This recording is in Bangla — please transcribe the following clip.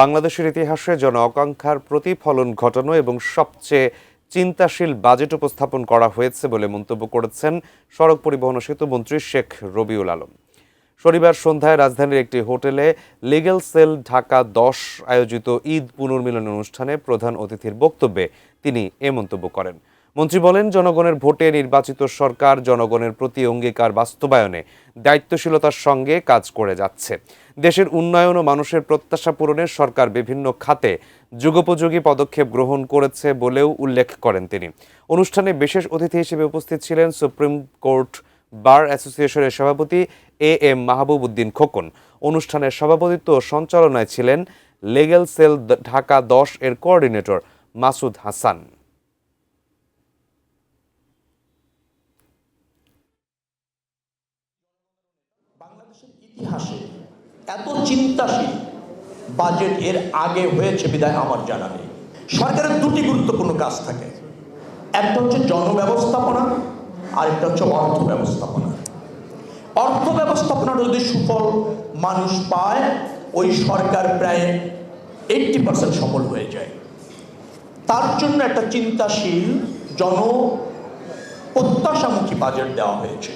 বাংলাদেশের ইতিহাসে জন আকাঙ্ক্ষার প্রতিফলন ঘটানো এবং সবচেয়ে চিন্তাশীল বাজেট উপস্থাপন করা হয়েছে বলে মন্তব্য করেছেন সড়ক পরিবহন ও সেতু মন্ত্রী শেখ রবিউল আলম। শনিবার সন্ধ্যায় রাজধানীর একটি হোটেলে লিগ্যাল সেল ঢাকা 10 আয়োজিত ঈদ পুনর্মিলন অনুষ্ঠানে প্রধান অতিথির বক্তব্যে তিনি এ মন্তব্য করেন। মন্ত্রী বলেন, জনগণের ভোটে নির্বাচিত সরকার জনগণের প্রতি অঙ্গীকার বাস্তবায়নে দায়িত্বশীলতার সঙ্গে কাজ করে যাচ্ছে। দেশের উন্নয়ন ও মানুষের প্রত্যাশা পূরণে সরকার বিভিন্ন খাতে যুগোপযোগী পদক্ষেপ গ্রহণ করেছে বলেও উল্লেখ করেন তিনি। অনুষ্ঠানে বিশেষ অতিথি হিসেবে উপস্থিত ছিলেন সুপ্রিম কোর্ট বার অ্যাসোসিয়েশনের সভাপতি এম মাহবুব উদ্দিন খোকন। অনুষ্ঠানের সভাপতিত্ব ও সঞ্চালনায় ছিলেন লিগ্যাল সেল ঢাকা 10 এর কোঅর্ডিনেটর মাসুদ হাসান। বাংলাদেশের ইতিহাসে এত চিন্তাশীল বাজেট এর আগে হয়েছে বিধায় আমার জানা নেই। সরকারের দুটি গুরুত্বপূর্ণ কাজ থাকে, একটা হচ্ছে জনব্যবস্থাপনা আর একটা হচ্ছে অর্থ ব্যবস্থাপনা। অর্থ ব্যবস্থাপনার যদি সুফল মানুষ পায়, ওই সরকার প্রায় 80% সফল হয়ে যায়। তার জন্য একটা চিন্তাশীল জন প্রত্যাশামুখী বাজেট দেওয়া হয়েছে।